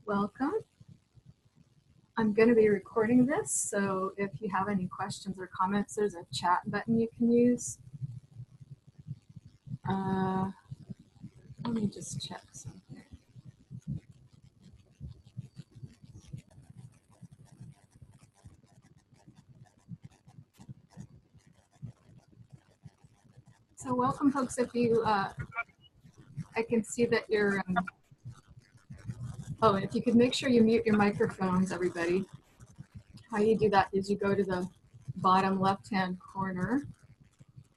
Welcome. I'm going to be recording this, so if you have any questions or comments, there's a chat button you can use. Let me just check something. So welcome, folks. If you, I can see that you're, oh, and if you could make sure you mute your microphones, everybody. How you do that is you go to the bottom left-hand corner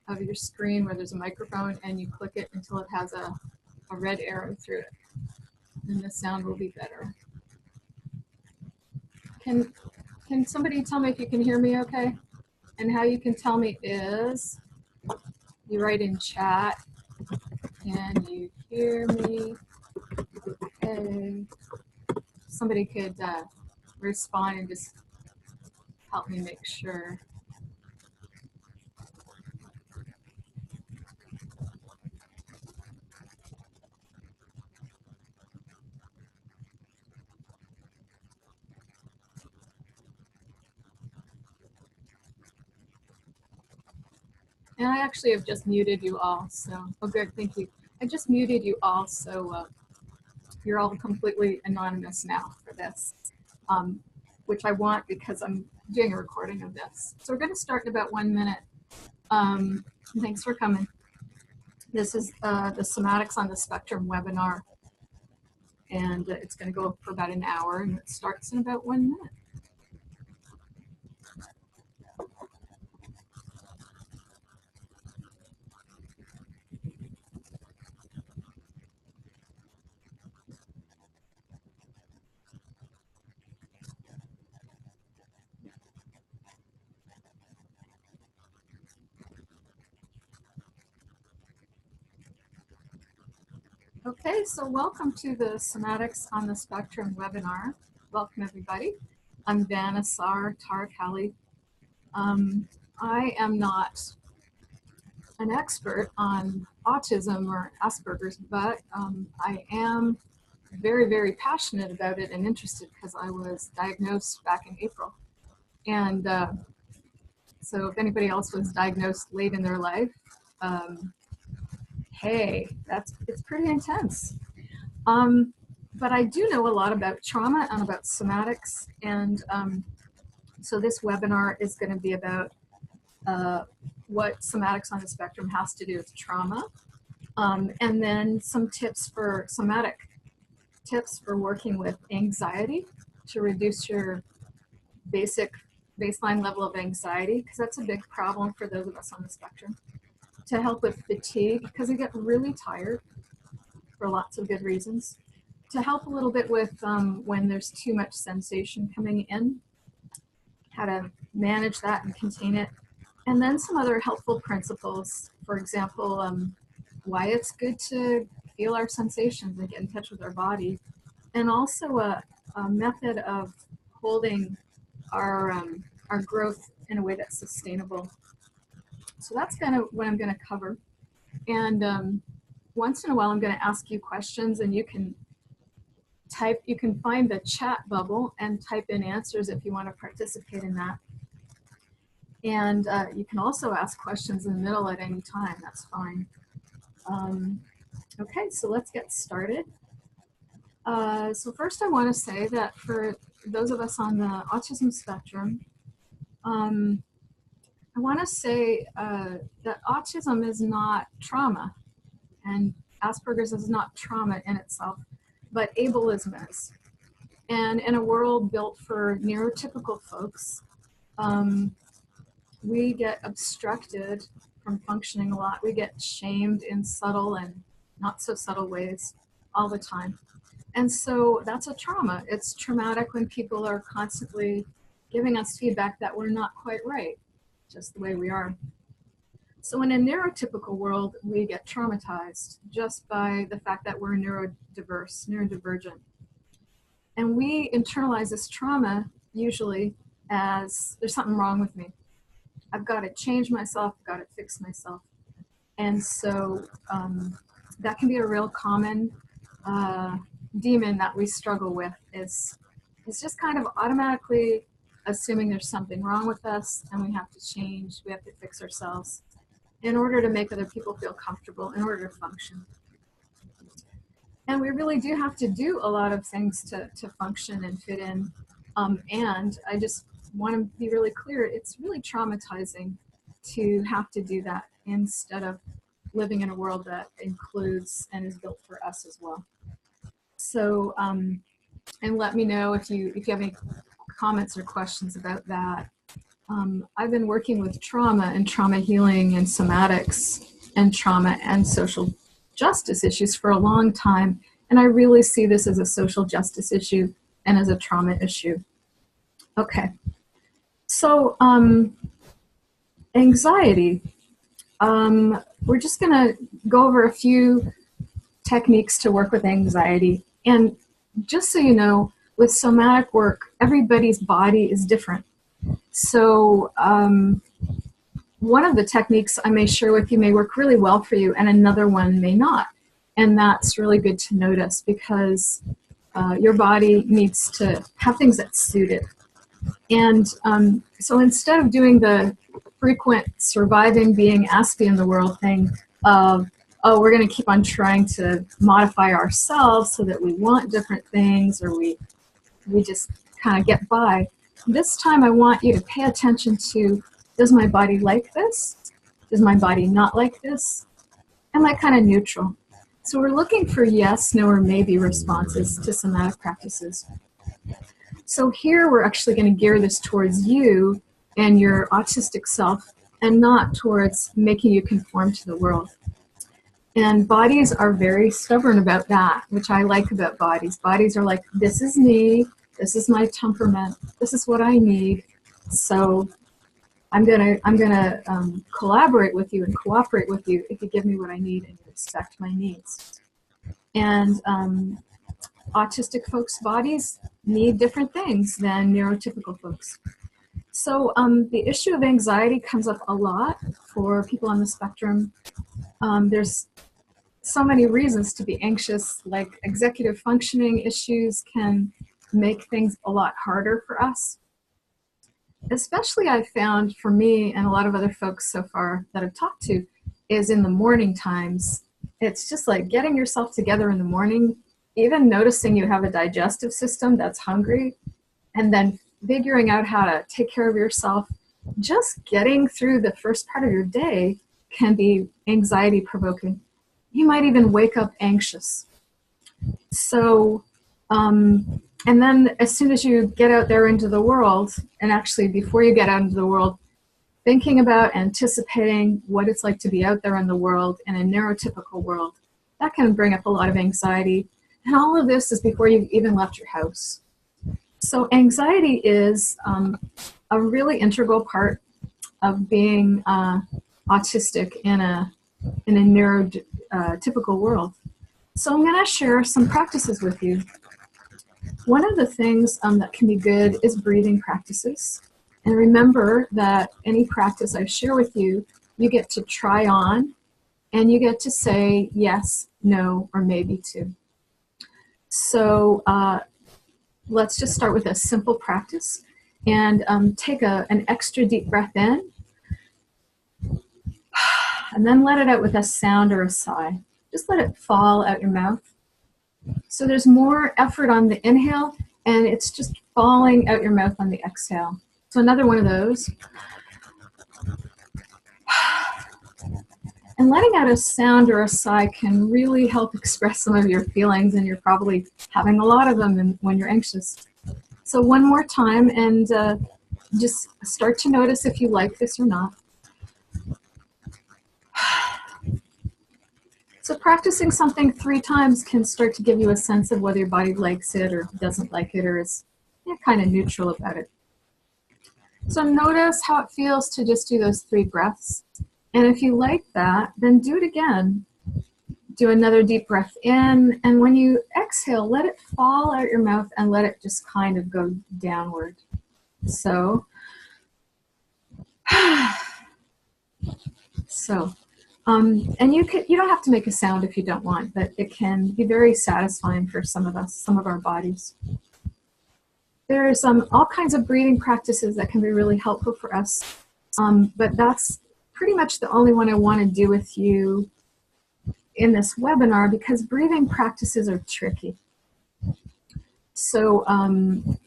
of your screen where there's a microphone and you click it until it has a red arrow through it. And the sound will be better. Can somebody tell me if you can hear me okay? And how you can tell me is you write in chat, can you hear me? Okay. Somebody could respond and just help me make sure. And I actually have just muted you all, so, oh good, thank you. I just muted you all, so you're all completely anonymous now for this, which I want because I'm doing a recording of this. So we're gonna start in about 1 minute. Thanks for coming. This is the Somatics on the Spectrum webinar, and it's gonna go for about an hour, and it starts in about 1 minute. Okay, so welcome to the Somatics on the Spectrum webinar. Welcome, everybody. I'm Vanessa Tarakali. I am not an expert on autism or Asperger's, but I am very, very passionate about it and interested because I was diagnosed back in April. And so if anybody else was diagnosed late in their life, hey, it's pretty intense. But I do know a lot about trauma and about somatics, and so this webinar is going to be about what Somatics on the Spectrum has to do with trauma, and then some tips for somatic tips for working with anxiety to reduce your basic baseline level of anxiety, because that's a big problem for those of us on the spectrum. To help with fatigue, because we get really tired for lots of good reasons. To help a little bit with when there's too much sensation coming in, how to manage that and contain it. And then some other helpful principles, for example, why it's good to feel our sensations and get in touch with our body. And also a method of holding our growth in a way that's sustainable. So that's kind of what I'm going to cover. And once in a while, I'm going to ask you questions, and you can type, you can find the chat bubble and type in answers if you want to participate in that. And you can also ask questions in the middle at any time, that's fine. Okay, so let's get started. So first I want to say that for those of us on the autism spectrum, I want to say that autism is not trauma, and Asperger's is not trauma in itself, but ableism is. And in a world built for neurotypical folks, we get obstructed from functioning a lot. We get shamed in subtle and not so subtle ways all the time. And so that's a trauma. It's traumatic when people are constantly giving us feedback that we're not quite right, just the way we are. So in a neurotypical world, we get traumatized just by the fact that we're neurodiverse, neurodivergent. And we internalize this trauma usually as there's something wrong with me. I've got to change myself, I've got to fix myself. And so that can be a real common demon that we struggle with is just kind of automatically assuming there's something wrong with us and we have to change, we have to fix ourselves in order to make other people feel comfortable, in order to function. And we really do have to do a lot of things to function and fit in. And I just want to be really clear, it's really traumatizing to have to do that instead of living in a world that includes and is built for us as well. So, and let me know if you have any comments or questions about that. I've been working with trauma and trauma healing and somatics and trauma and social justice issues for a long time, and I really see this as a social justice issue and as a trauma issue. Okay, so anxiety. We're just going to go over a few techniques to work with anxiety. And just so you know, with somatic work, everybody's body is different. So one of the techniques I may share with you may work really well for you, and another one may not. And that's really good to notice, because your body needs to have things that suit it. And so instead of doing the frequent surviving, being Aspie in the world thing of, oh, we're going to keep on trying to modify ourselves so that we want different things, or we just kind of get by, this time I want you to pay attention to, does my body like this? Does my body not like this? Am I kind of neutral? So we're looking for yes, no, or maybe responses to somatic practices. So here we're actually going to gear this towards you and your autistic self, and not towards making you conform to the world. And bodies are very stubborn about that, which I like about bodies. Bodies are like, this is me, this is my temperament, this is what I need. So I'm gonna collaborate with you and cooperate with you if you give me what I need and you respect my needs. And autistic folks' bodies need different things than neurotypical folks. So the issue of anxiety comes up a lot for people on the spectrum. There's so many reasons to be anxious, like executive functioning issues can make things a lot harder for us. Especially I've found for me and a lot of other folks so far that I've talked to is in the morning times. It's just like getting yourself together in the morning, even noticing you have a digestive system that's hungry, and then figuring out how to take care of yourself. Just getting through the first part of your day can be anxiety provoking. You might even wake up anxious. So, and then as soon as you get out there into the world, and actually before you get out into the world, thinking about anticipating what it's like to be out there in the world in a neurotypical world, that can bring up a lot of anxiety. And all of this is before you've even left your house. So anxiety is a really integral part of being autistic in a neurotypical world. So I'm going to share some practices with you. One of the things that can be good is breathing practices. And remember that any practice I share with you, you get to try on, and you get to say yes, no, or maybe to. So let's just start with a simple practice, and take an extra deep breath in, and then let it out with a sound or a sigh. Just let it fall out your mouth. So there's more effort on the inhale, and it's just falling out your mouth on the exhale. So another one of those. And letting out a sound or a sigh can really help express some of your feelings, and you're probably having a lot of them when you're anxious. So one more time, and just start to notice if you like this or not. So practicing something 3 times can start to give you a sense of whether your body likes it or doesn't like it, or is kind of neutral about it. So notice how it feels to just do those 3 breaths. And if you like that, then do it again. Do another deep breath in, and when you exhale, let it fall out your mouth and let it just kind of go downward. So, And you don't have to make a sound if you don't want, but it can be very satisfying for some of us, some of our bodies. There's all kinds of breathing practices that can be really helpful for us, but that's pretty much the only one I want to do with you in this webinar, because breathing practices are tricky. So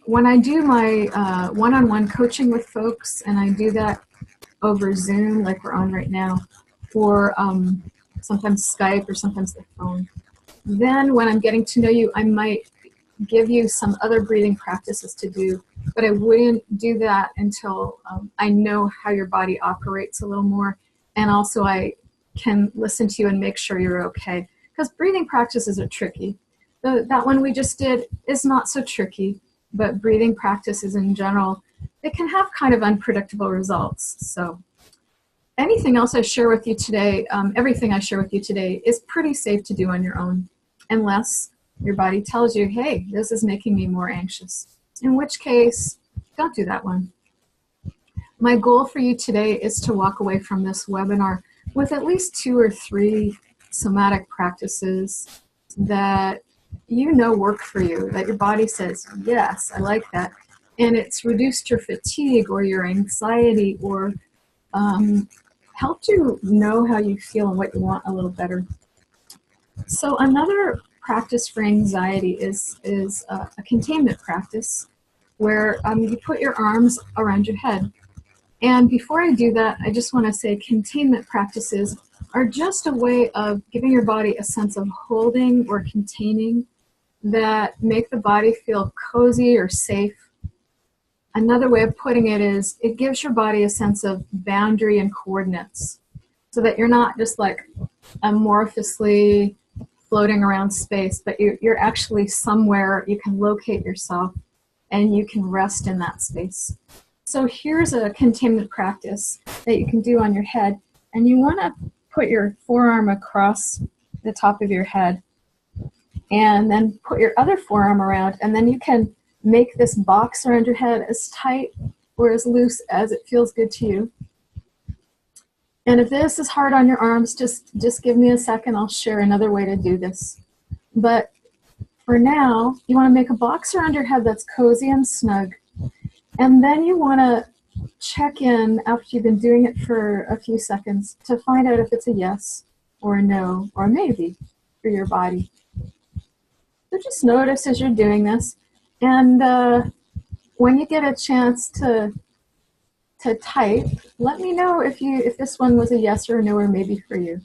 when I do my one-on-one coaching with folks, and I do that over Zoom like we're on right now, or sometimes Skype or sometimes the phone, then when I'm getting to know you, I might give you some other breathing practices to do, but I wouldn't do that until I know how your body operates a little more, and also I can listen to you and make sure you're okay, because breathing practices are tricky. That one we just did is not so tricky, but breathing practices in general, it can have kind of unpredictable results. So anything else I share with you today, everything I share with you today is pretty safe to do on your own, unless your body tells you, hey, this is making me more anxious, in which case, don't do that one. My goal for you today is to walk away from this webinar with at least 2 or 3 somatic practices that you know work for you, that your body says, yes, I like that, and it's reduced your fatigue or your anxiety, or helped you know how you feel and what you want a little better. So another practice for anxiety is a containment practice, where you put your arms around your head. And before I do that, I just want to say containment practices are just a way of giving your body a sense of holding or containing that make the body feel cozy or safe. Another way of putting it is it gives your body a sense of boundary and coordinates, so that you're not just like amorphously floating around space, but you're actually somewhere you can locate yourself and you can rest in that space. So here's a containment practice that you can do on your head, and you want to put your forearm across the top of your head, and then put your other forearm around, and then you can make this box around your head as tight or as loose as it feels good to you. And if this is hard on your arms, just give me a second. I'll share another way to do this. But for now, you want to make a box around your head that's cozy and snug. And then you want to check in after you've been doing it for a few seconds to find out if it's a yes or a no or a maybe for your body. So just notice as you're doing this. And when you get a chance to type, let me know if this one was a yes or a no or maybe for you.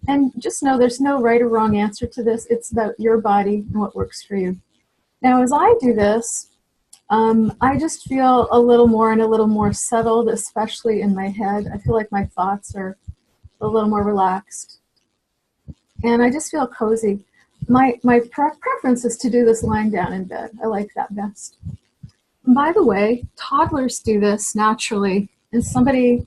And just know there's no right or wrong answer to this. It's about your body and what works for you. Now, as I do this, I just feel a little more settled, especially in my head. I feel like my thoughts are a little more relaxed. And I just feel cozy. My preference is to do this lying down in bed. I like that best. And by the way, toddlers do this naturally. And somebody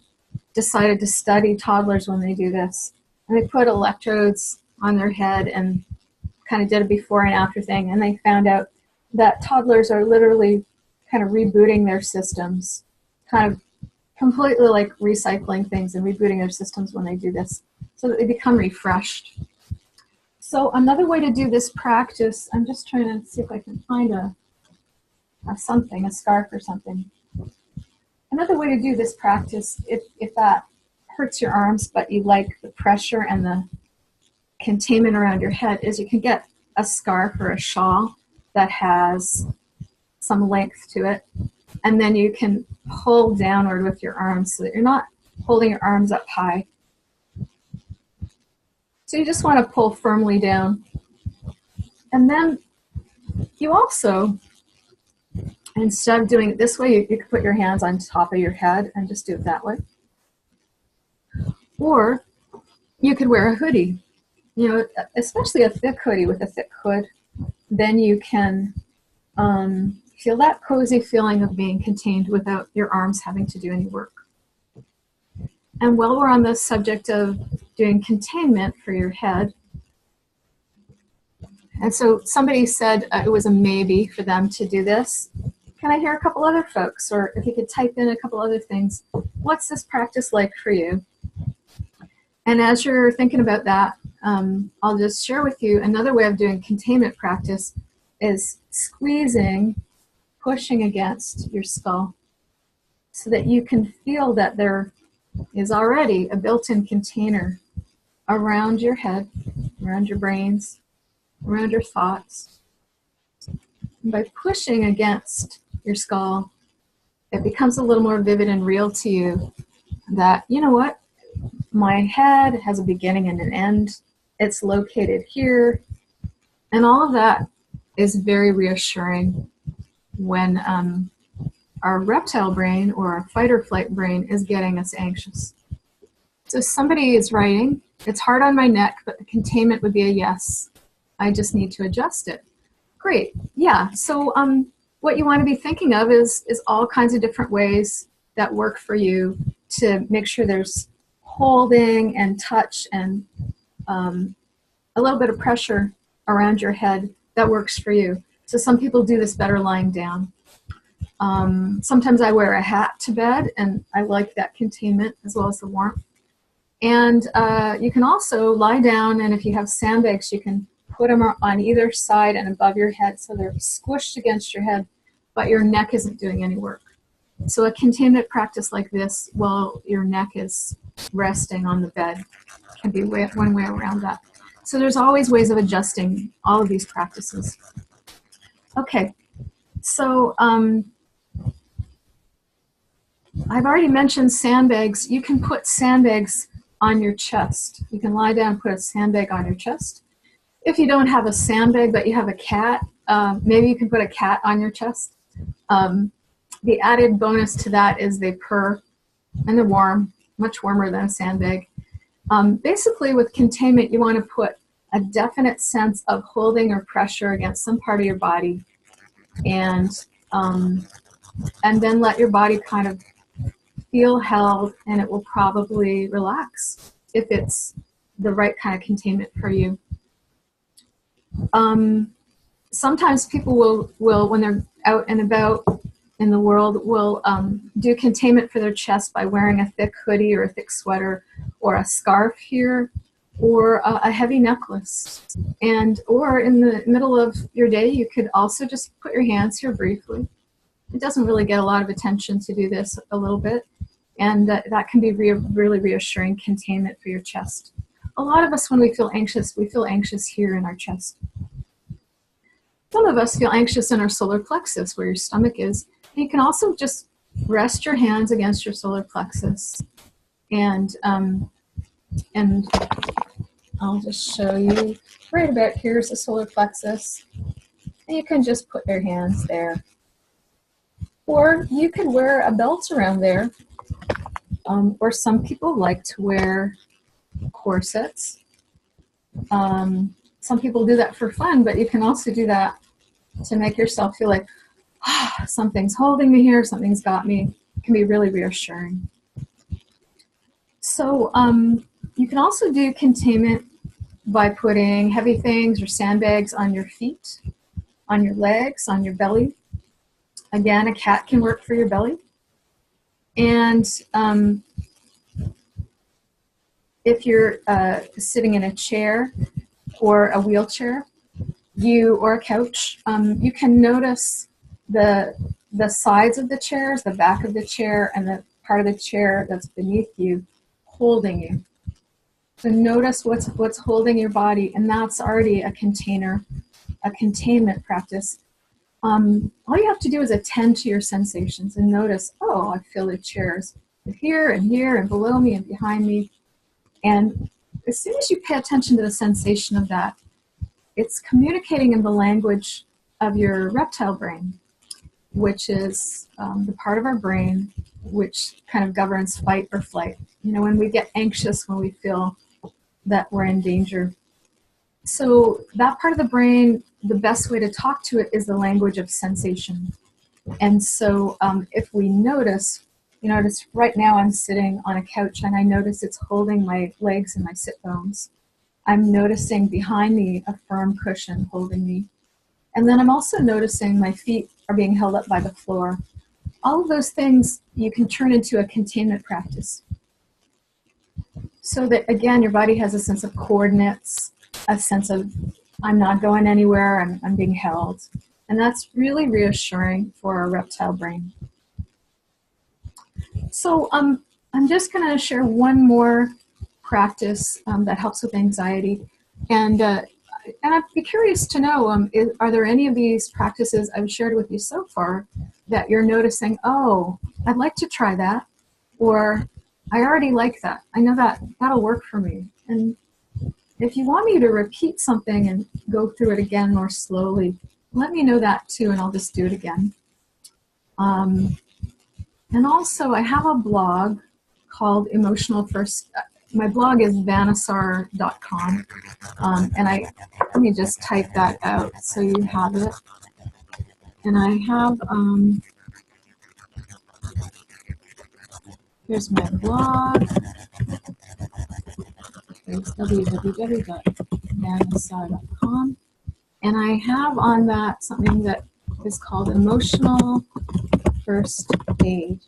decided to study toddlers when they do this. And they put electrodes on their head and kind of did a before and after thing. And they found out that toddlers are literally kind of rebooting their systems, kind of completely like recycling things and rebooting their systems when they do this, so that they become refreshed. So another way to do this practice, I'm just trying to see if I can find a scarf or something. Another way to do this practice, if that hurts your arms, but you like the pressure and the containment around your head, is you can get a scarf or a shawl that has some length to it, and then you can pull downward with your arms so that you're not holding your arms up high. So you just want to pull firmly down. And then you also, instead of doing it this way, you can put your hands on top of your head and just do it that way. Or you could wear a hoodie, especially a thick hoodie with a thick hood. Then you can feel that cozy feeling of being contained without your arms having to do any work. And while we're on the subject of doing containment for your head, and so somebody said it was a maybe for them to do this. Can I hear a couple other folks? Or if you could type in a couple other things. What's this practice like for you? And as you're thinking about that, I'll just share with you another way of doing containment practice is squeezing, pushing against your skull so that you can feel that there is already a built-in container around your head, around your brains, around your thoughts. And by pushing against your skull, it becomes a little more vivid and real to you that, you know what, my head has a beginning and an end. It's located here. And all of that is very reassuring when our reptile brain or our fight or flight brain is getting us anxious. So somebody is writing, it's hard on my neck, but the containment would be a yes. I just need to adjust it. Great, yeah. So what you want to be thinking of is all kinds of different ways that work for you to make sure there's holding and touch and a little bit of pressure around your head that works for you. So some people do this better lying down. Sometimes I wear a hat to bed, and I like that containment as well as the warmth. And you can also lie down, and if you have sandbags, you can put them on either side and above your head so they're squished against your head, but your neck isn't doing any work. So a containment practice like this while your neck is resting on the bed can be one way around that. So there's always ways of adjusting all of these practices. Okay, so I've already mentioned sandbags. You can put sandbags on your chest. You can lie down and put a sandbag on your chest. If you don't have a sandbag but you have a cat, maybe you can put a cat on your chest. The added bonus to that is they purr and they're warm, much warmer than a sandbag. Basically with containment, you want to put a definite sense of holding or pressure against some part of your body, and then let your body kind of feel held, and it will probably relax if it's the right kind of containment for you. Sometimes people will when they're out and about in the world, will do containment for their chest by wearing a thick hoodie or a thick sweater or a scarf here or a heavy necklace. Or in the middle of your day, you could also just put your hands here briefly. It doesn't really get a lot of attention to do this a little bit, and that can be really reassuring containment for your chest. A lot of us, when we feel anxious here in our chest. Some of us feel anxious in our solar plexus, where your stomach is. And you can also just rest your hands against your solar plexus, and I'll just show you right about here's the solar plexus, and you can just put your hands there. Or you could wear a belt around there, or some people like to wear corsets. Some people do that for fun, but you can also do that to make yourself feel like, something's holding me here, something's got me. It can be really reassuring. So you can also do containment by putting heavy things or sandbags on your feet, on your legs, on your belly. Again, a cat can work for your belly. And if you're sitting in a chair or a wheelchair, or a couch, you can notice the sides of the chairs, the back of the chair, and the part of the chair that's beneath you holding you. So notice what's holding your body, and that's already a container, a containment practice. All you have to do is attend to your sensations and notice, oh, I feel the chairs here and below me and behind me. And as soon as you pay attention to the sensation of that, it's communicating in the language of your reptile brain, which is the part of our brain which kind of governs fight or flight. You know, when we get anxious, when we feel that we're in danger. So that part of the brain, the best way to talk to it is the language of sensation. And so if we notice, you notice right now I'm sitting on a couch and I notice it's holding my legs and my sit bones. I'm noticing behind me a firm cushion holding me. And then I'm also noticing my feet are being held up by the floor. All of those things you can turn into a containment practice. so that, again, your body has a sense of coordinates, a sense of I'm not going anywhere, I'm being held. And that's really reassuring for our reptile brain. So I'm just going to share one more practice that helps with anxiety. And I'd be curious to know, are there any of these practices I've shared with you so far that you're noticing, oh, I'd like to try that, or I already like that. I know that that'll work for me. And if you want me to repeat something and go through it again more slowly, let me know that too, and I'll just do it again. And also, I have a blog called Emotional First. My blog is vanessar.com. And let me just type that out so you have it. And I have, here's my blog. It's www.vanessar.com. And I have on that something that is called Emotional First Aid.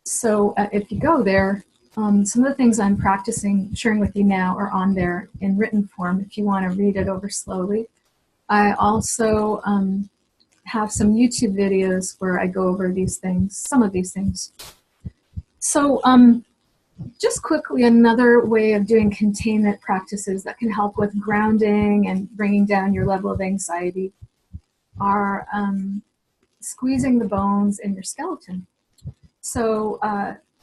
So if you go there, some of the things I'm practicing, sharing with you now, are on there in written form if you want to read it over slowly. I also have some YouTube videos where I go over these things, some of these things. So just quickly, another way of doing containment practices that can help with grounding and bringing down your level of anxiety are squeezing the bones in your skeleton. So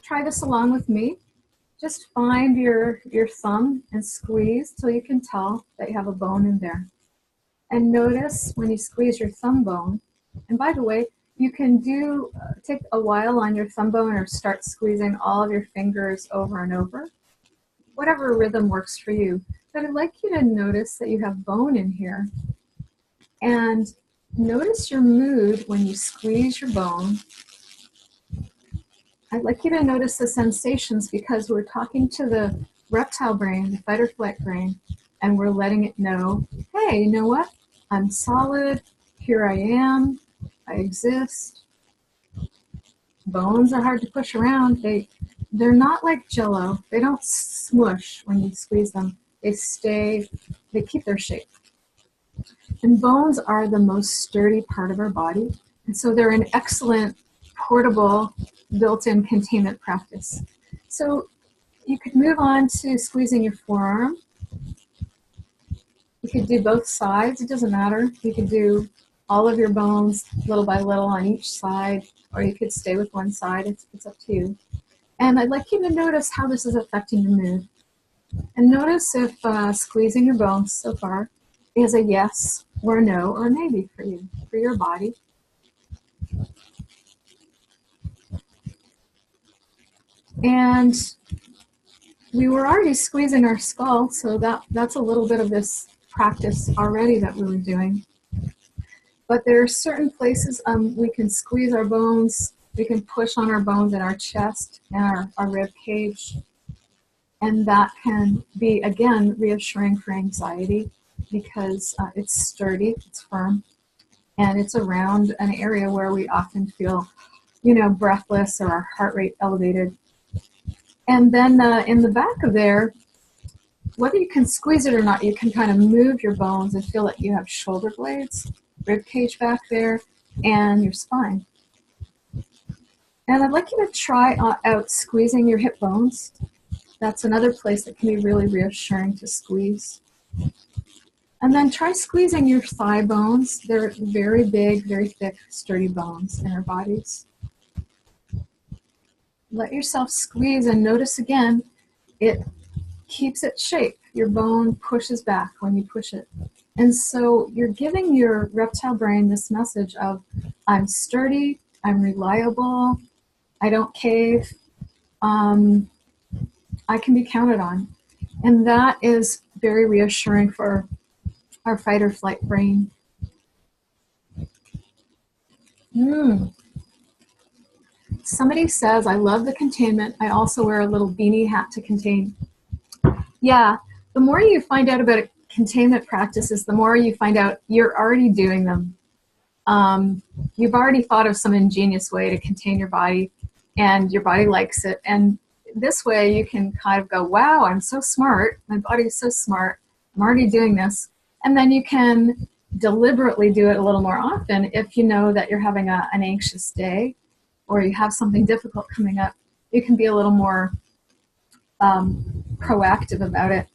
try this along with me. Just find your thumb and squeeze till you can tell that you have a bone in there. And notice when you squeeze your thumb bone, and by the way, you can take a while on your thumb bone or start squeezing all of your fingers over and over, whatever rhythm works for you. But I'd like you to notice that you have bone in here. And notice your mood when you squeeze your bone. I'd like you to notice the sensations, because we're talking to the reptile brain, the fight or flight brain, and we're letting it know, hey, you know what? I'm solid. Here I am. I exist. Bones are hard to push around. They're not like Jell-O. They don't smush when you squeeze them. They keep their shape. And bones are the most sturdy part of our body. And so they're an excellent portable built-in containment practice. So you could move on to squeezing your forearm. You could do both sides, it doesn't matter. You could do all of your bones little by little on each side, or you could stay with one side, it's up to you. And I'd like you to notice how this is affecting your mood. And notice if squeezing your bones so far is a yes or a no or maybe for you, for your body. And we were already squeezing our skull, so that's a little bit of this practice already that we were doing. But there are certain places we can squeeze our bones, we can push on our bones in our chest and our rib cage. And that can be, again, reassuring for anxiety because it's sturdy, it's firm, and it's around an area where we often feel, breathless or our heart rate elevated. And then in the back of there, whether you can squeeze it or not, you can kind of move your bones and feel like you have shoulder blades, rib cage back there, and your spine. And I'd like you to try out squeezing your hip bones. That's another place that can be really reassuring to squeeze. And then try squeezing your thigh bones. They're very big, very thick, sturdy bones in our bodies. Let yourself squeeze and notice again, it keeps its shape. Your bone pushes back when you push it. And so you're giving your reptile brain this message of, I'm sturdy, I'm reliable, I don't cave, I can be counted on. And that is very reassuring for our fight or flight brain. Somebody says, I love the containment. I also wear a little beanie hat to contain. Yeah, the more you find out about containment practices, the more you find out you're already doing them. You've already thought of some ingenious way to contain your body, and your body likes it. And this way you can kind of go, wow, I'm so smart. My body is so smart. I'm already doing this. And then you can deliberately do it a little more often if you know that you're having an anxious day or you have something difficult coming up. You can be a little more proactive about it.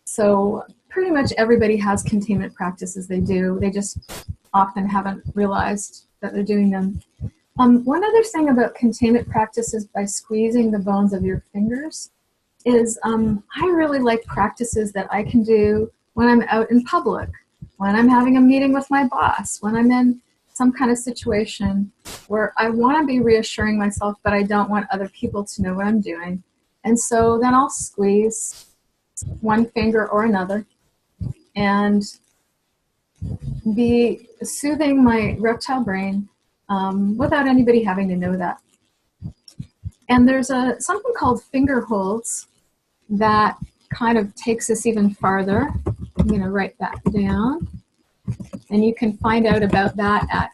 So pretty much everybody has containment practices they do. They just often haven't realized that they're doing them. One other thing about containment practices by squeezing the bones of your fingers is I really like practices that I can do when I'm out in public, when I'm having a meeting with my boss, when I'm in some kind of situation where I want to be reassuring myself, but I don't want other people to know what I'm doing. And so then I'll squeeze one finger or another and be soothing my reptile brain without anybody having to know that. And there's something called finger holds that kind of takes this even farther. I'm going to write that down. And you can find out about that at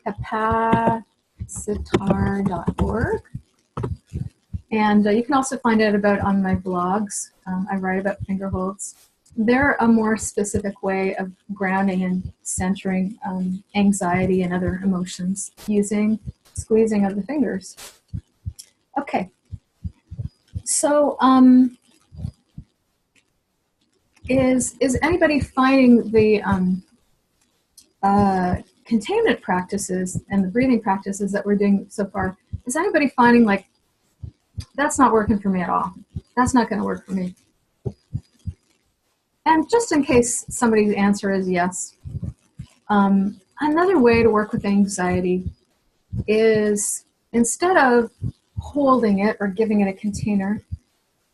capacitar.org. And you can also find out about it on my blogs. I write about finger holds. They're a more specific way of grounding and centering anxiety and other emotions using squeezing of the fingers. Okay. So is anybody finding the containment practices and the breathing practices that we're doing so far, is anybody finding like, that's not working for me at all? That's not going to work for me. And just in case somebody's answer is yes, another way to work with anxiety is, instead of holding it or giving it a container,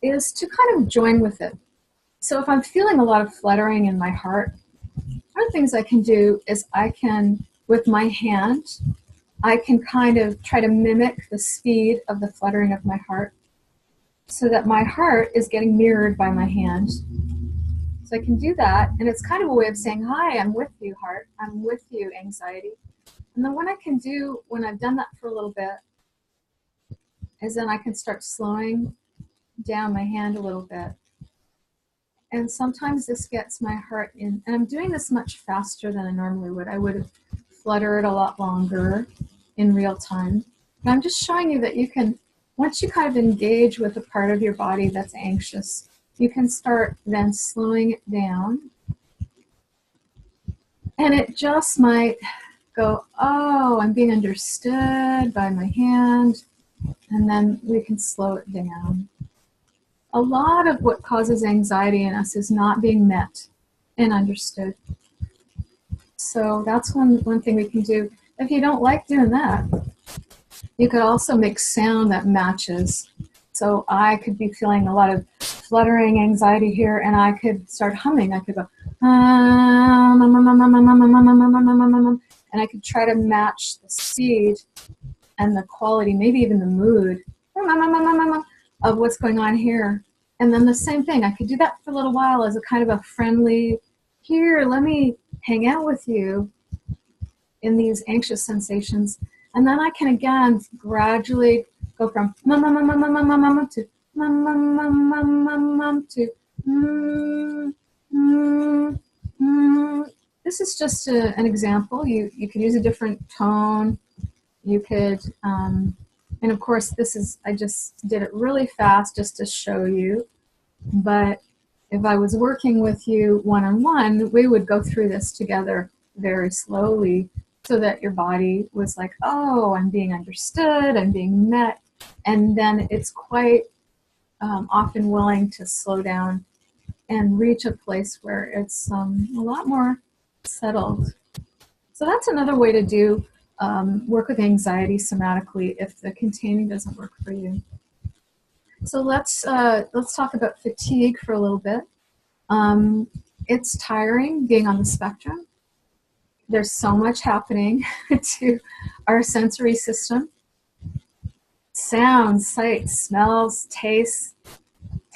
is to kind of join with it. So if I'm feeling a lot of fluttering in my heart, one of the things I can do is I can, with my hand, I can kind of try to mimic the speed of the fluttering of my heart so that my heart is getting mirrored by my hand. So I can do that, and it's kind of a way of saying, hi, I'm with you, heart. I'm with you, anxiety. And then what I can do when I've done that for a little bit is then I can start slowing down my hand a little bit. And sometimes this gets my heart in, and I'm doing this much faster than I normally would. I would have fluttered a lot longer in real time. But I'm just showing you that you can, once you kind of engage with a part of your body that's anxious, you can start then slowing it down. And it just might go, oh, I'm being understood by my hand. And then we can slow it down. A lot of what causes anxiety in us is not being met and understood. So that's one thing we can do. If you don't like doing that, you could also make sound that matches. So I could be feeling a lot of fluttering anxiety here, and I could start humming. I could go, and I could try to match the speed and the quality, maybe even the mood of what's going on here. And then the same thing, I could do that for a little while as a kind of a friendly, here, let me hang out with you in these anxious sensations. And then I can again gradually go from to to This is just an example. You could use a different tone. You could, and of course I just did it really fast just to show you. But if I was working with you one-on-one, we would go through this together very slowly so that your body was like, oh, I'm being understood, I'm being met. And then it's quite often willing to slow down and reach a place where it's a lot more settled. So that's another way to do work with anxiety somatically if the containing doesn't work for you. So let's talk about fatigue for a little bit. It's tiring being on the spectrum. There's so much happening to our sensory system. Sounds, sights, smells, tastes,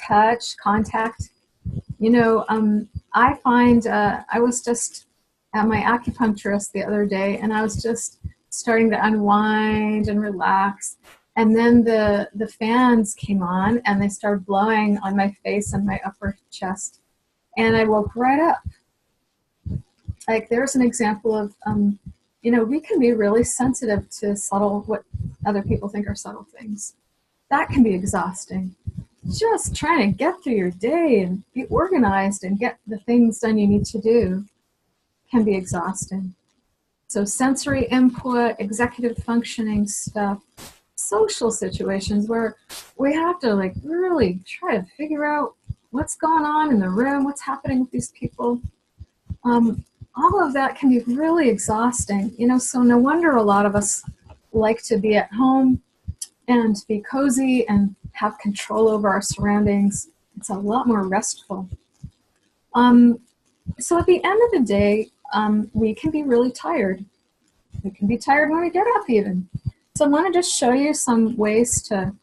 touch, contact. You know, I find I was just at my acupuncturist the other day, and I was just starting to unwind and relax. And then the fans came on and they started blowing on my face and my upper chest. And I woke right up. Like, there's an example of, we can be really sensitive to subtle, what other people think are subtle things. That can be exhausting. Just trying to get through your day and be organized and get the things done you need to do can be exhausting. So sensory input, executive functioning stuff, social situations where we have to like really try to figure out what's going on in the room, what's happening with these people. All of that can be really exhausting, so no wonder a lot of us like to be at home and be cozy and have control over our surroundings. It's a lot more restful. So at the end of the day, we can be really tired. We can be tired when we get up even. So I want to just show you some ways to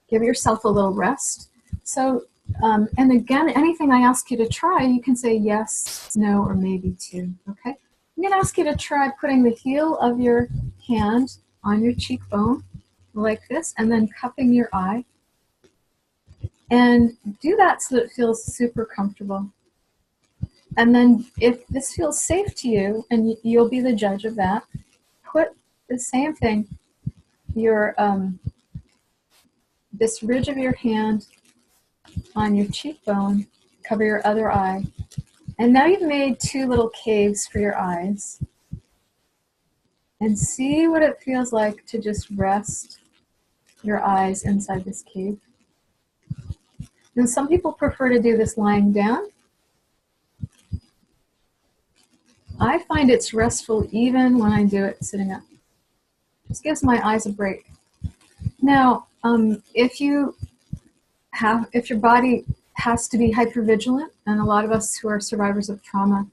give yourself a little rest. So, and again, anything I ask you to try, you can say yes, no, or maybe too, okay? I'm going to ask you to try putting the heel of your hand on your cheekbone like this, and then cupping your eye. And do that so that it feels super comfortable. And then if this feels safe to you, and you'll be the judge of that, put the same thing, your this ridge of your hand on your cheekbone, cover your other eye. And now you've made two little caves for your eyes. And see what it feels like to just rest your eyes inside this cave. And some people prefer to do this lying down. I find it's restful even when I do it sitting up. Just gives my eyes a break. Now, if your body has to be hypervigilant, and a lot of us who are survivors of trauma,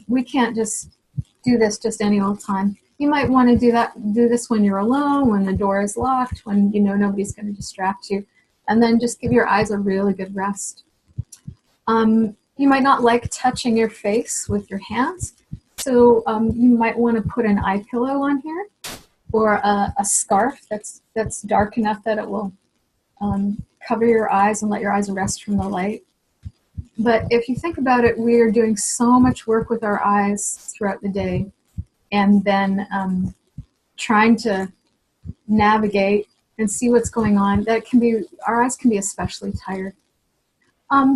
we can't just do this just any old time. You might want to do this when you're alone, when the door is locked, when you know nobody's going to distract you, and then just give your eyes a really good rest. You might not like touching your face with your hands, so you might want to put an eye pillow on here, or a scarf that's dark enough that it will cover your eyes and let your eyes rest from the light. But if you think about it, we are doing so much work with our eyes throughout the day, and then trying to navigate and see what's going on. Our eyes can be especially tired.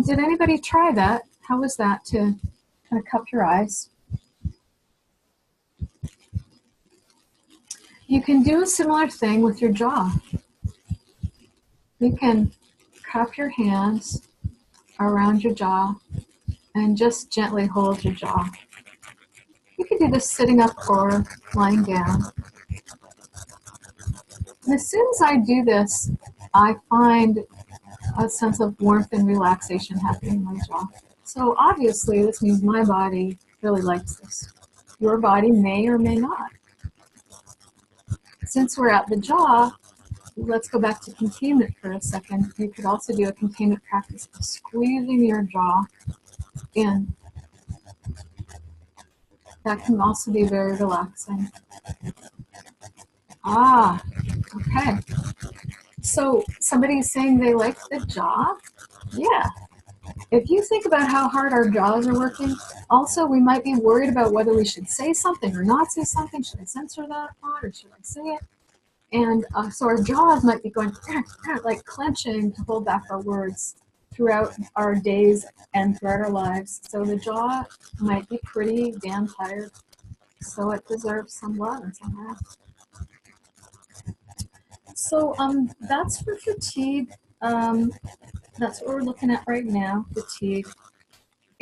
Did anybody try that? How was that, to kind of cup your eyes? You can do a similar thing with your jaw. You can cup your hands around your jaw and just gently hold your jaw. You can do this sitting up or lying down. And as soon as I do this, I find a sense of warmth and relaxation happening in my jaw. So obviously this means my body really likes this. Your body may or may not. Since we're at the jaw, let's go back to containment for a second. You could also do a containment practice of squeezing your jaw in. That can also be very relaxing. Okay. So somebody's saying they like the jaw? Yeah. If you think about how hard our jaws are working, also we might be worried about whether we should say something or not say something. Should I censor that thought or should I say it? And so our jaws might be going like clenching to hold back our words throughout our days and throughout our lives. So the jaw might be pretty damn tired. So it deserves some love and some rest. So that's for fatigue. That's what we're looking at right now, fatigue.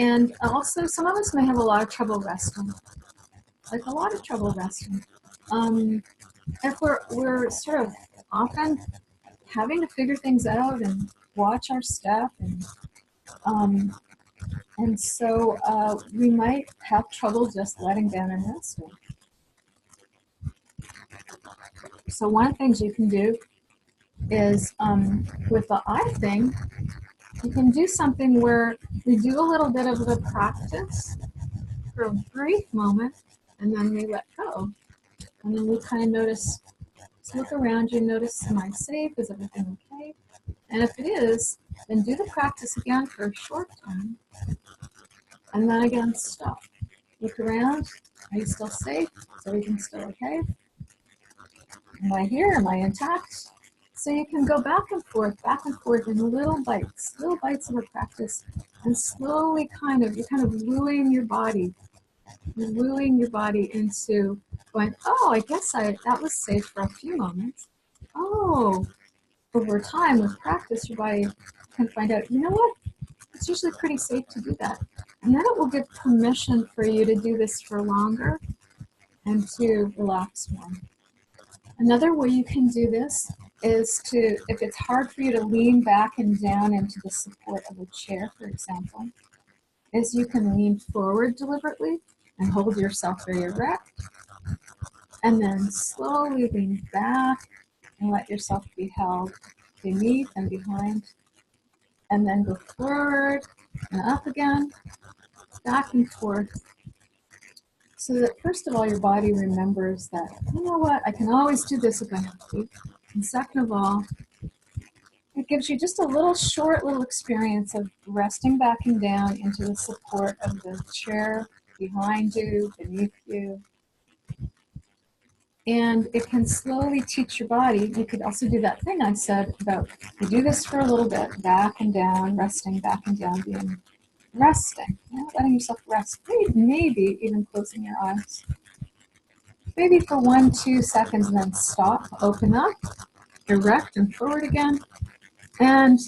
And also some of us may have a lot of trouble resting, like a lot of trouble resting. If we're sort of often having to figure things out and watch our step, and so we might have trouble just letting down and resting. So one of the things you can do is with the eye thing, you can do something where we do a little bit of the practice for a brief moment, and then we let go. And then we kind of notice So look around you, notice, am I safe? Is everything okay? And if it is, then do the practice again for a short time. And then again, stop. Look around. Are you still safe? Is everything still okay? Am I here? Am I intact? So you can go back and forth in little bites of a practice, and slowly you're kind of wooing your body. You're wooing your body into going, oh, I guess that was safe for a few moments. Oh, over time with practice, your body can find out, you know what? It's usually pretty safe to do that. And then it will give permission for you to do this for longer and to relax more. Another way you can do this is to, if it's hard for you to lean back and down into the support of a chair, for example, is you can lean forward deliberately and hold yourself very erect, and then slowly lean back and let yourself be held beneath and behind, and then go forward and up again, back and forth, so that first of all, your body remembers that, you know what, I can always do this if I have to. And second of all, it gives you just a little experience of resting back and down into the support of the chair behind you, beneath you. And it can slowly teach your body. You could also do that thing I said about, you do this for a little bit, back and down, resting, back and down, being resting, letting yourself rest, maybe even closing your eyes. Maybe for 1-2 seconds, and then stop, open up, erect and forward again, and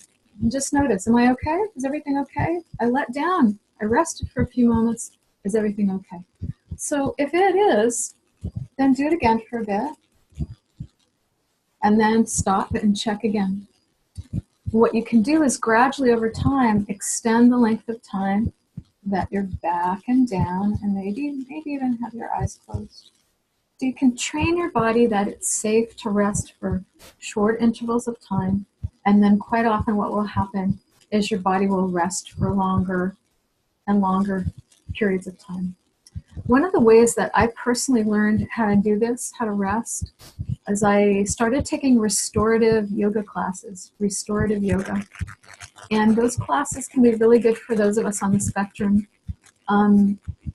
just notice, am I okay? Is everything okay? I let down, I rested for a few moments, is everything okay? So if it is, then do it again for a bit, and then stop and check again. What you can do is gradually over time extend the length of time that you're back and down, and maybe even have your eyes closed. So you can train your body that it's safe to rest for short intervals of time, and then quite often what will happen is your body will rest for longer and longer periods of time. One of the ways that I personally learned how to do this, how to rest, is I started taking restorative yoga classes, restorative yoga. And those classes can be really good for those of us on the spectrum.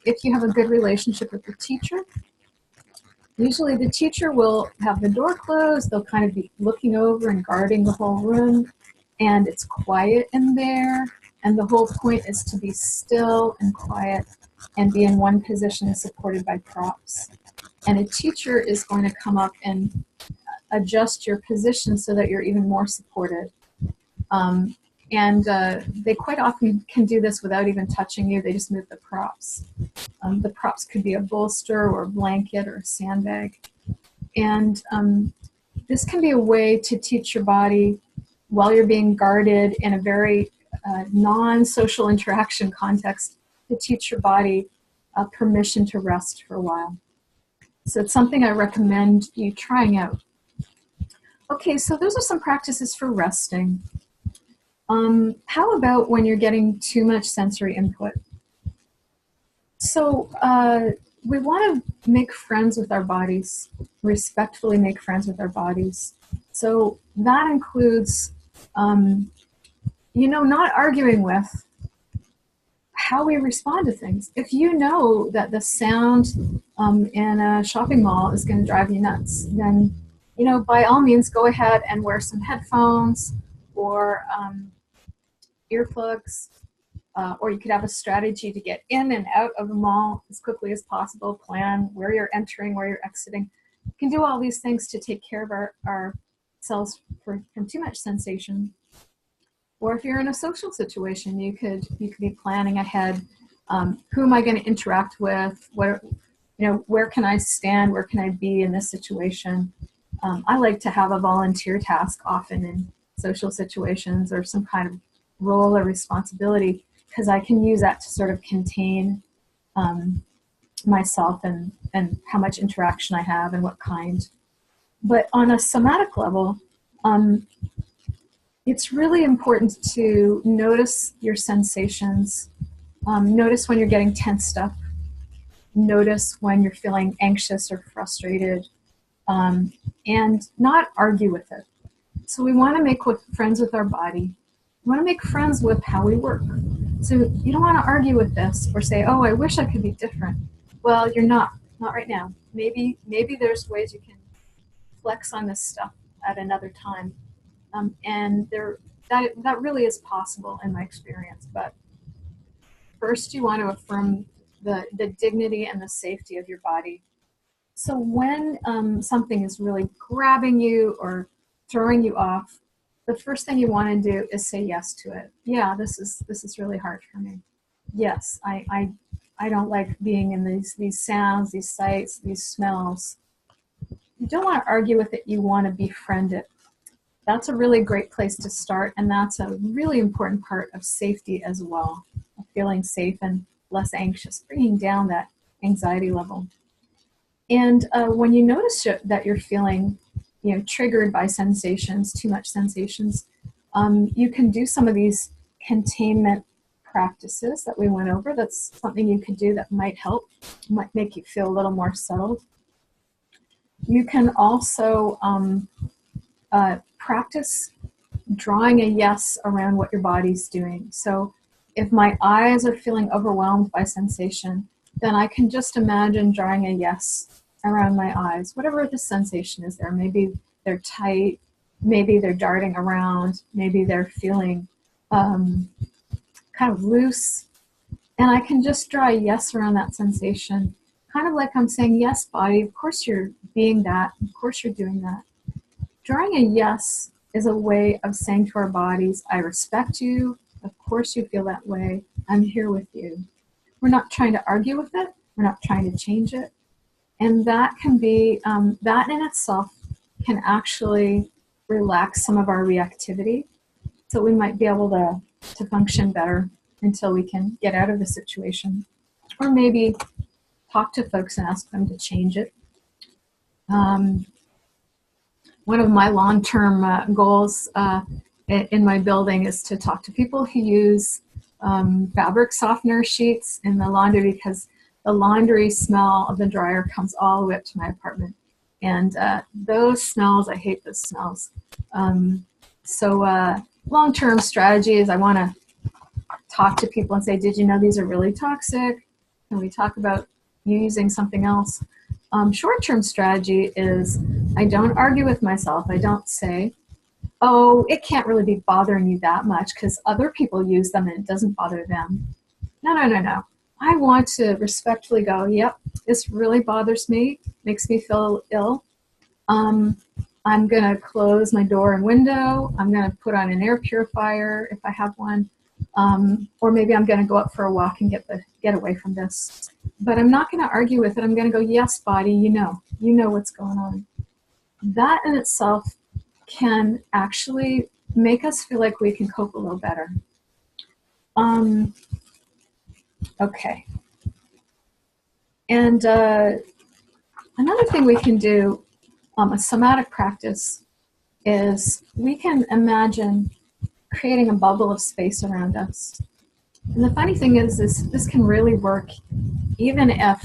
If you have a good relationship with the teacher, usually the teacher will have the door closed, they'll kind of be looking over and guarding the whole room, and it's quiet in there, and the whole point is to be still and quiet and be in one position supported by props. And a teacher is going to come up and adjust your position so that you're even more supported. They quite often can do this without even touching you. They just move the props. The props could be a bolster or a blanket or a sandbag. And this can be a way to teach your body while you're being guarded in a very non-social interaction context, to teach your body permission to rest for a while. So it's something I recommend you trying out. Okay, so those are some practices for resting. How about when you're getting too much sensory input? So we want to make friends with our bodies, respectfully make friends with our bodies. So that includes, not arguing with how we respond to things. If you know that the sound in a shopping mall is going to drive you nuts, then, by all means, go ahead and wear some headphones or earplugs. Or you could have a strategy to get in and out of the mall as quickly as possible. Plan where you're entering, where you're exiting. You can do all these things to take care of ourselves from too much sensation. Or if you're in a social situation, you could be planning ahead. Who am I going to interact with? Where can I stand? Where can I be in this situation? I like to have a volunteer task often in social situations, or some kind of role or responsibility, because I can use that to sort of contain myself and how much interaction I have and what kind. But on a somatic level, it's really important to notice your sensations. Notice when you're getting tensed up. Notice when you're feeling anxious or frustrated. and not argue with it. So we want to make friends with our body. We want to make friends with how we work. So you don't want to argue with this or say, oh, I wish I could be different. Well, you're not right now. Maybe there's ways you can flex on this stuff at another time. And that really is possible in my experience. But first you want to affirm the dignity and the safety of your body. So when something is really grabbing you or throwing you off, the first thing you want to do is say yes to it. Yeah, this is really hard for me. Yes, I don't like being in these sounds, these sights, these smells. You don't want to argue with it, you want to befriend it. That's a really great place to start, and that's a really important part of safety as well, of feeling safe and less anxious, bringing down that anxiety level. And when you notice that you're feeling, triggered by sensations, too much sensations, you can do some of these containment practices that we went over. That's something you could do that might help, might make you feel a little more settled. You can also practice drawing a yes around what your body's doing. So if my eyes are feeling overwhelmed by sensation, then I can just imagine drawing a yes around my eyes, whatever the sensation is there. Maybe they're tight, maybe they're darting around, maybe they're feeling kind of loose. And I can just draw a yes around that sensation, kind of like I'm saying, yes, body, of course you're being that, of course you're doing that. Drawing a yes is a way of saying to our bodies, I respect you, of course you feel that way, I'm here with you. We're not trying to argue with it, we're not trying to change it. And that can be, that in itself can actually relax some of our reactivity. So we might be able to function better until we can get out of the situation. Or maybe talk to folks and ask them to change it. One of my long-term goals in my building is to talk to people who use fabric softener sheets in the laundry, because the laundry smell of the dryer comes all the way up to my apartment. And those smells, I hate those smells. So long-term strategy is I want to talk to people and say, did you know these are really toxic? Can we talk about using something else? Short-term strategy is I don't argue with myself. I don't say, oh, it can't really be bothering you that much because other people use them and it doesn't bother them. No. I want to respectfully go, yep, this really bothers me, makes me feel ill. I'm going to close my door and window. I'm going to put on an air purifier if I have one. Or maybe I'm going to go out for a walk and get away from this. But I'm not going to argue with it. I'm going to go, yes, body, you know what's going on. That in itself can actually make us feel like we can cope a little better. Okay. And another thing we can do, a somatic practice, is we can imagine creating a bubble of space around us. And the funny thing is this can really work even if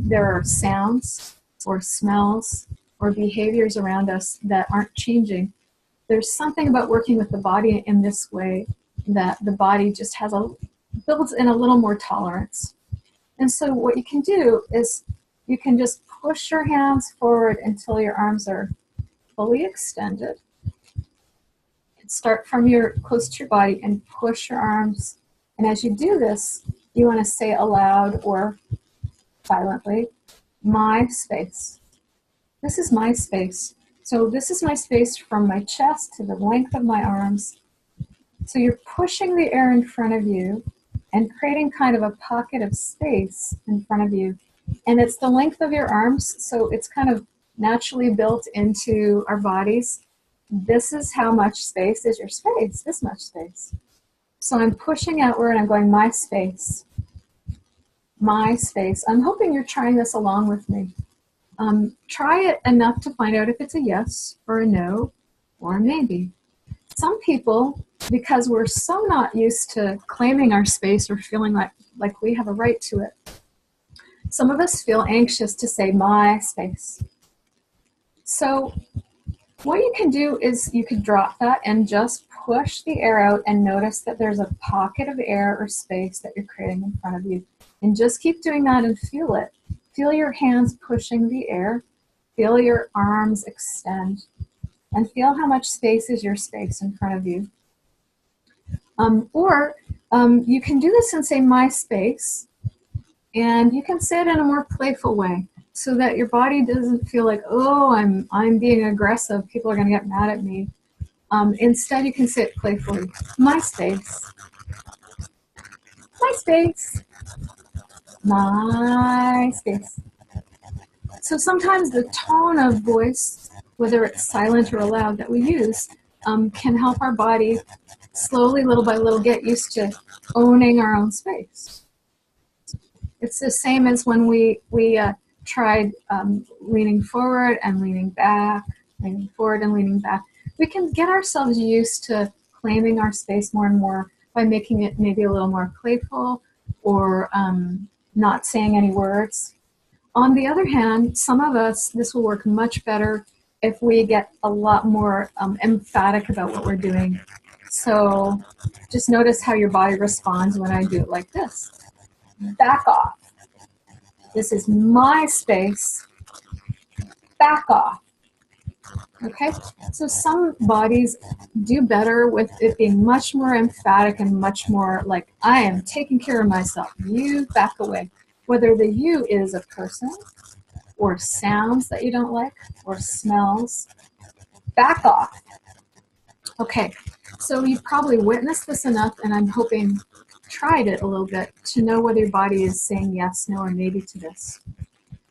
there are sounds or smells or behaviors around us that aren't changing. There's something about working with the body in this way that the body just builds in a little more tolerance. And so what you can do is you can just push your hands forward until your arms are fully extended. Start from close to your body and push your arms. And as you do this, you want to say aloud or silently, my space. This is my space. So this is my space from my chest to the length of my arms. So you're pushing the air in front of you and creating kind of a pocket of space in front of you. And it's the length of your arms, so it's kind of naturally built into our bodies. This is how much space is your space, this much space. So I'm pushing outward and I'm going, my space. My space. I'm hoping you're trying this along with me. Try it enough to find out if it's a yes or a no or a maybe. Some people, because we're so not used to claiming our space or feeling like we have a right to it, some of us feel anxious to say my space. So what you can do is you could drop that and just push the air out and notice that there's a pocket of air or space that you're creating in front of you. And just keep doing that and feel it. Feel your hands pushing the air. Feel your arms extend. And feel how much space is your space in front of you. Or you can do this and say my space. And you can say it in a more playful way so that your body doesn't feel like, oh, I'm being aggressive. People are going to get mad at me. Instead, you can say it playfully. My space. My space. My space. So sometimes the tone of voice, whether it's silent or loud that we use, can help our body slowly, little by little, get used to owning our own space. It's the same as when we tried leaning forward and leaning back, leaning forward and leaning back. We can get ourselves used to claiming our space more and more by making it maybe a little more playful or not saying any words. On the other hand, some of us, this will work much better if we get a lot more emphatic about what we're doing. So just notice how your body responds when I do it like this. Back off. This is my space. Back off. Okay? So some bodies do better with it being much more emphatic and much more like, I am taking care of myself. You back away. Whether the you is a person or sounds that you don't like or smells, back off. Okay, so you've probably witnessed this enough, and I'm hoping tried it a little bit to know whether your body is saying yes, no, or maybe to this.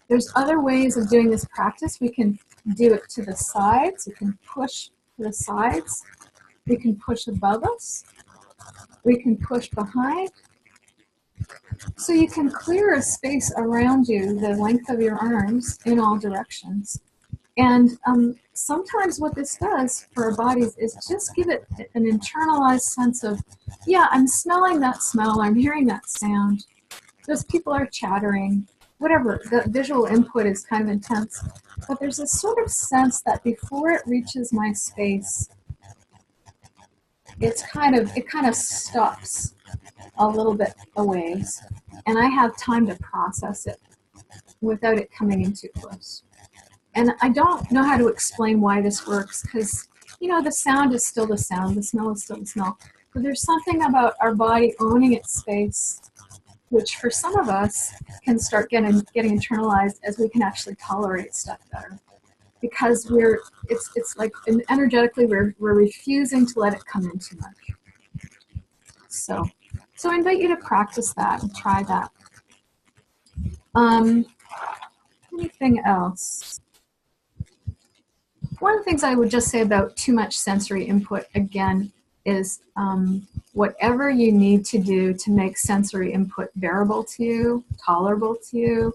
There's other ways of doing this practice. We can do it to the sides. We can push to the sides. We can push above us. We can push behind. So you can clear a space around you, the length of your arms, in all directions. And sometimes what this does for our bodies is just give it an internalized sense of, yeah, I'm smelling that smell, I'm hearing that sound, those people are chattering, whatever. The visual input is kind of intense. But there's a sort of sense that before it reaches my space, it kind of stops a little bit a ways. And I have time to process it without it coming in too close. And I don't know how to explain why this works because, you know, the sound is still the sound, the smell is still the smell. But there's something about our body owning its space, which for some of us can start getting internalized as we can actually tolerate stuff better. Because it's like energetically we're refusing to let it come in too much. So I invite you to practice that and try that. Anything else? One of the things I would just say about too much sensory input, again, is whatever you need to do to make sensory input bearable to you, tolerable to you,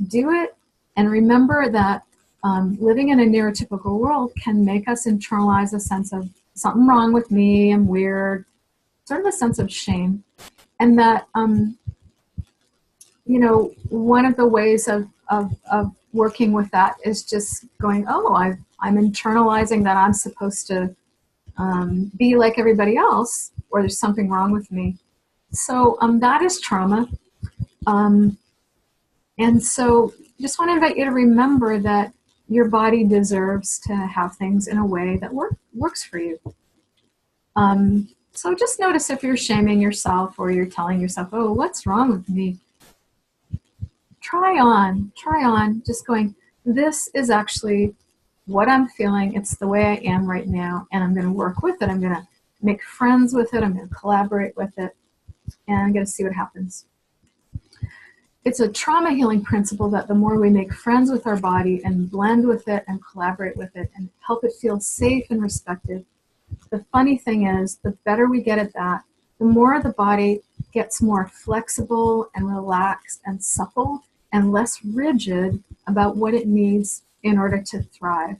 do it. And remember that living in a neurotypical world can make us internalize a sense of something wrong with me, I'm weird, sort of a sense of shame. And that, you know, one of the ways of working with that is just going, oh, I'm internalizing that I'm supposed to be like everybody else, or there's something wrong with me. So that is trauma. And so just want to invite you to remember that your body deserves to have things in a way that works for you. So just notice if you're shaming yourself or you're telling yourself, oh, what's wrong with me? Try on, just going, this is actually what I'm feeling. It's the way I am right now, and I'm going to work with it. I'm going to make friends with it. I'm going to collaborate with it, and I'm going to see what happens. It's a trauma healing principle that the more we make friends with our body and blend with it and collaborate with it and help it feel safe and respected, the funny thing is, the better we get at that, the more the body gets more flexible and relaxed and supple and less rigid about what it needs in order to thrive.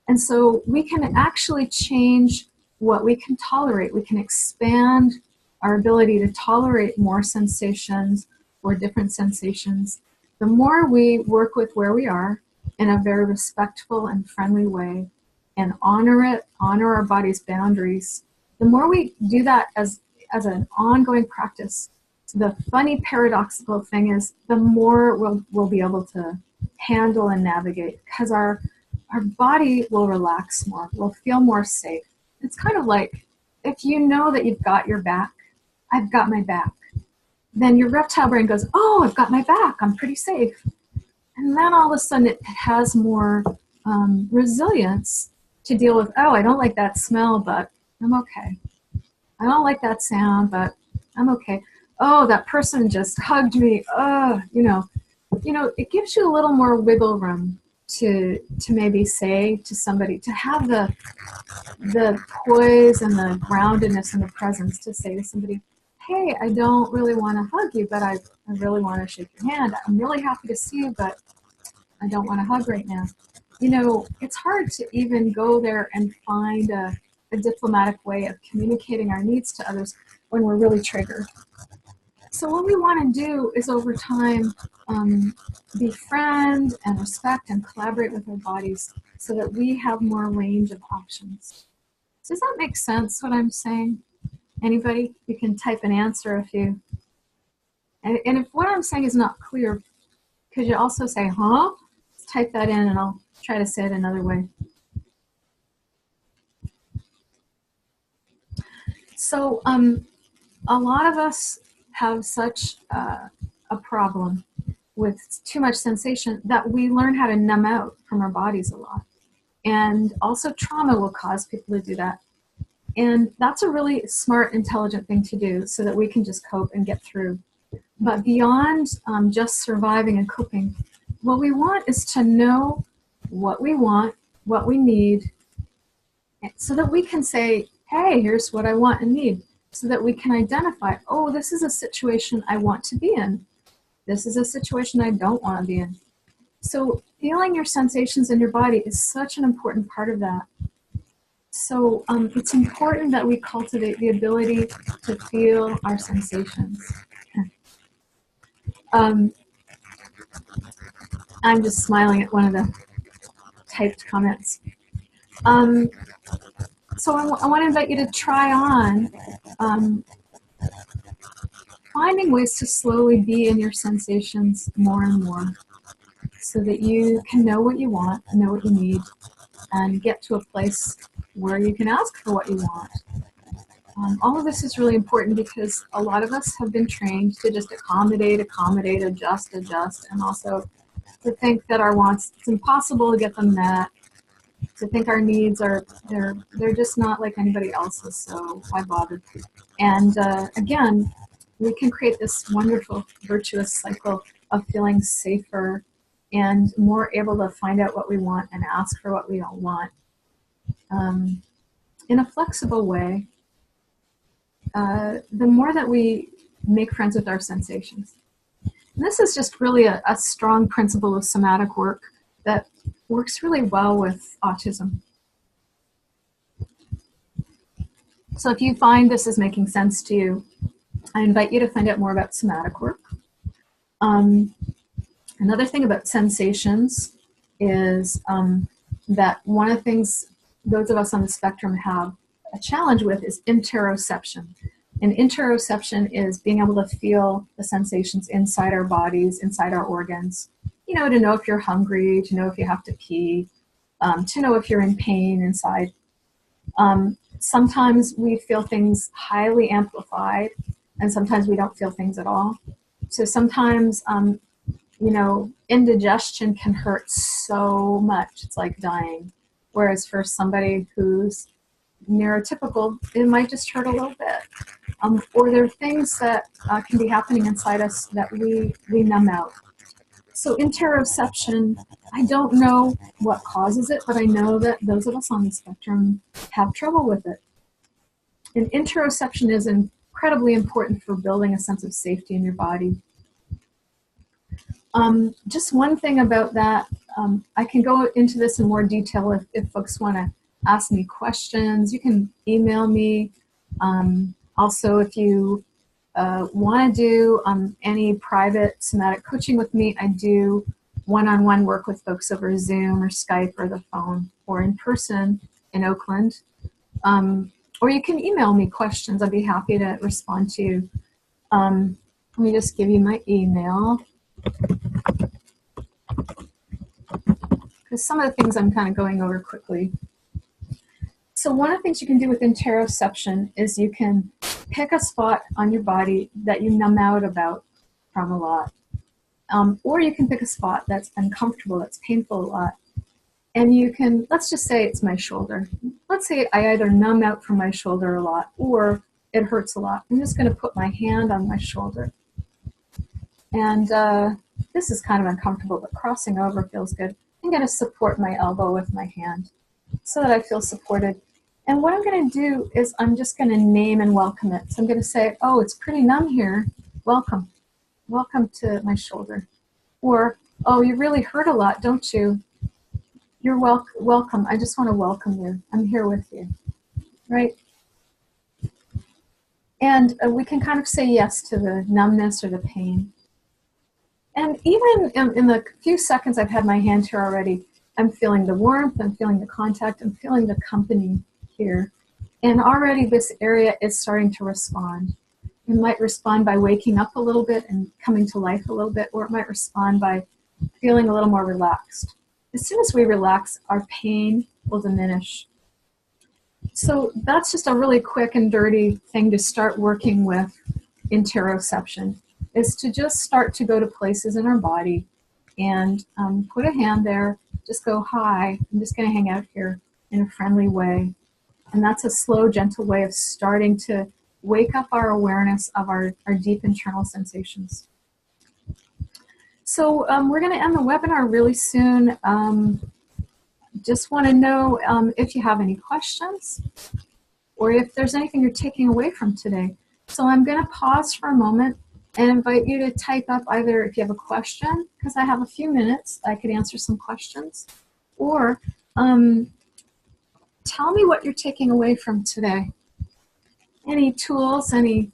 And so we can actually change what we can tolerate. We can expand our ability to tolerate more sensations or different sensations. The more we work with where we are, in a very respectful and friendly way and honor it, honor our body's boundaries, the more we do that as an ongoing practice, the funny paradoxical thing is the more we'll be able to handle and navigate, because our body will relax more, we'll feel more safe. It's kind of like if you know that you've got your back, I've got my back, then your reptile brain goes, oh, I've got my back, I'm pretty safe. And then all of a sudden it has more resilience to deal with, oh, I don't like that smell, but I'm okay. I don't like that sound, but I'm okay. Oh, that person just hugged me. Oh, it gives you a little more wiggle room to maybe say to somebody, to have the poise and the groundedness and the presence to say to somebody, hey, I don't really want to hug you, but I really want to shake your hand. I'm really happy to see you, but I don't want to hug right now. It's hard to even go there and find a diplomatic way of communicating our needs to others when we're really triggered. So what we want to do is over time befriend and respect and collaborate with our bodies so that we have more range of options. Does that make sense, what I'm saying? Anybody? You can type an answer if you... And if what I'm saying is not clear, could you also say, huh? Type that in and I'll try to say it another way. So a lot of us have such a problem with too much sensation that we learn how to numb out from our bodies a lot. And also trauma will cause people to do that. And that's a really smart, intelligent thing to do so that we can just cope and get through. But beyond just surviving and coping, what we want is to know what we want, what we need, so that we can say, hey, here's what I want and need, so that we can identify, oh, this is a situation I want to be in. This is a situation I don't want to be in. So feeling your sensations in your body is such an important part of that. So it's important that we cultivate the ability to feel our sensations. I'm just smiling at one of the typed comments. So I want to invite you to try on finding ways to slowly be in your sensations more and more so that you can know what you want, know what you need, and get to a place where you can ask for what you want. All of this is really important because a lot of us have been trained to just accommodate, adjust, and also to think that our wants, it's impossible to get them met, to think our needs are, they're just not like anybody else's, so why bother? And again, we can create this wonderful, virtuous cycle of feeling safer and more able to find out what we want and ask for what we don't want in a flexible way. The more that we make friends with our sensations. And this is just really a strong principle of somatic work that works really well with autism. So if you find this is making sense to you, I invite you to find out more about somatic work. Another thing about sensations is that one of the things those of us on the spectrum have a challenge with is interoception. And interoception is being able to feel the sensations inside our bodies, inside our organs, to know if you're hungry, to know if you have to pee, to know if you're in pain inside. Sometimes we feel things highly amplified, and sometimes we don't feel things at all. So sometimes, indigestion can hurt so much, it's like dying. Whereas for somebody who's neurotypical, it might just hurt a little bit. Or there are things that can be happening inside us that we numb out. So interoception, I don't know what causes it, but I know that those of us on the spectrum have trouble with it. And interoception is incredibly important for building a sense of safety in your body. Just one thing about that, I can go into this in more detail if folks want to ask me questions. You can email me. Also, if you want to do any private somatic coaching with me, I do one-on-one work with folks over Zoom or Skype or the phone or in person in Oakland. Or you can email me questions. I'd be happy to respond to you. Let me just give you my email, because some of the things I'm kind of going over quickly. So one of the things you can do with interoception is you can pick a spot on your body that you numb out about from a lot. Or you can pick a spot that's uncomfortable, that's painful a lot. And you can, let's just say it's my shoulder. Let's say I either numb out from my shoulder a lot or it hurts a lot. I'm just going to put my hand on my shoulder. And this is kind of uncomfortable, but crossing over feels good. I'm going to support my elbow with my hand so that I feel supported. And what I'm going to do is I'm just going to name and welcome it. So I'm going to say, oh, it's pretty numb here. Welcome. Welcome to my shoulder. Or, oh, you really hurt a lot, don't you? You're welcome. I just want to welcome you. I'm here with you, right? And we can kind of say yes to the numbness or the pain. And even in the few seconds I've had my hand here already, I'm feeling the warmth, I'm feeling the contact, I'm feeling the company here. And already this area is starting to respond. It might respond by waking up a little bit and coming to life a little bit, or it might respond by feeling a little more relaxed. As soon as we relax, our pain will diminish. So that's just a really quick and dirty thing to start working with interoception, is to just start to go to places in our body and put a hand there, just go, hi, I'm just going to hang out here in a friendly way. And that's a slow, gentle way of starting to wake up our awareness of our deep internal sensations. So we're going to end the webinar really soon. Just want to know if you have any questions or if there's anything you're taking away from today. So I'm going to pause for a moment and invite you to type up either if you have a question, because I have a few minutes, I could answer some questions, or tell me what you're taking away from today. Any tools, any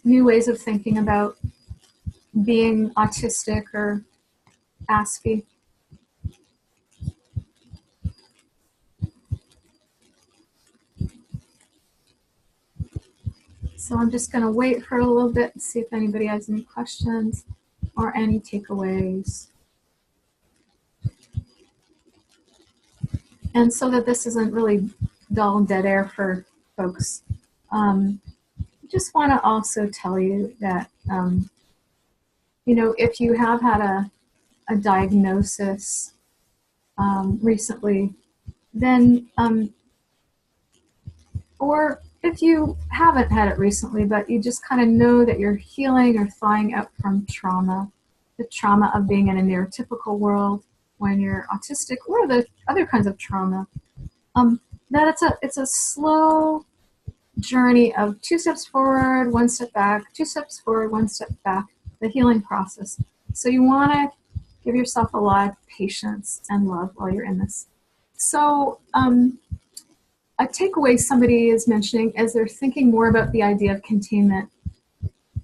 new ways of thinking about being autistic or Aspie? So I'm just going to wait for a little bit and see if anybody has any questions or any takeaways. And so that this isn't really dull and dead air for folks, I just want to also tell you that, you know, if you have had a diagnosis recently, then, or if you haven't had it recently, but you just kind of know that you're healing or thawing out from trauma, the trauma of being in a neurotypical world when you're autistic, or the other kinds of trauma, that it's a slow journey of 2 steps forward, 1 step back, 2 steps forward, 1 step back, the healing process. So you want to give yourself a lot of patience and love while you're in this. So a takeaway somebody is mentioning is they're thinking more about the idea of containment.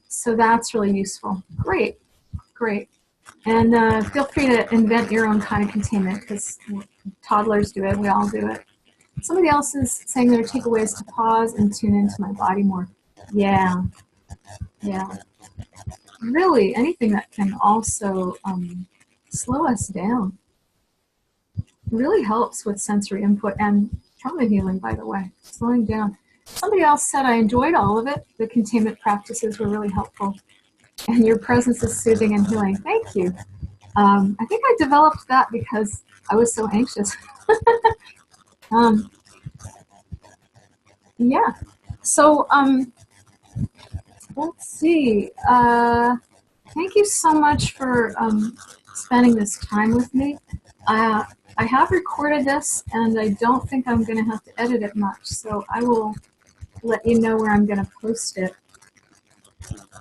So that's really useful. Great, great. And feel free to invent your own kind of containment, because toddlers do it, we all do it. Somebody else is saying their takeaway is to pause and tune into my body more. Yeah, yeah. Really, anything that can also slow us down really helps with sensory input and trauma healing, by the way, slowing down. Somebody else said, I enjoyed all of it. The containment practices were really helpful. And your presence is soothing and healing. Thank you. I think I developed that because I was so anxious. Yeah. So let's see. Thank you so much for spending this time with me. I have recorded this, and I don't think I'm going to have to edit it much, so I will let you know where I'm going to post it.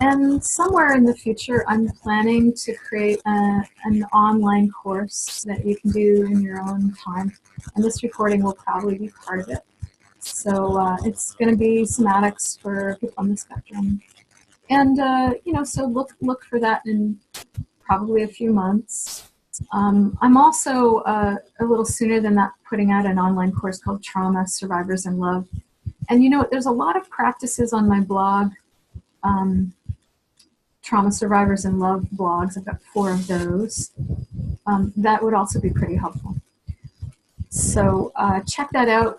And somewhere in the future, I'm planning to create an online course that you can do in your own time, and this recording will probably be part of it. So it's going to be somatics for people on the spectrum. And, you know, so look for that in probably a few months. I'm also, a little sooner than that, putting out an online course called Trauma, Survivors, and Love. And you know, there's a lot of practices on my blog, Trauma, Survivors, and Love blogs. I've got 4 of those. That would also be pretty helpful. So check that out.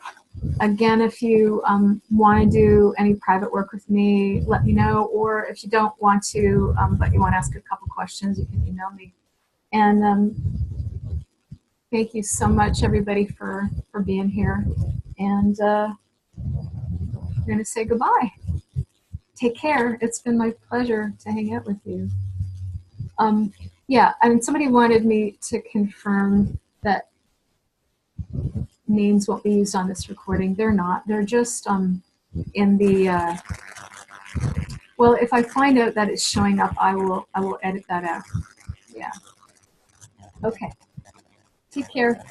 Again, if you want to do any private work with me, let me know. Or if you don't want to, but you want to ask a couple questions, you can email me. And thank you so much, everybody, for being here. And we're going to say goodbye. Take care. It's been my pleasure to hang out with you. Yeah, I mean, somebody wanted me to confirm that names won't be used on this recording. They're not. They're just in the well, if I find out that it's showing up, I will edit that out. Yeah. Okay. Take care.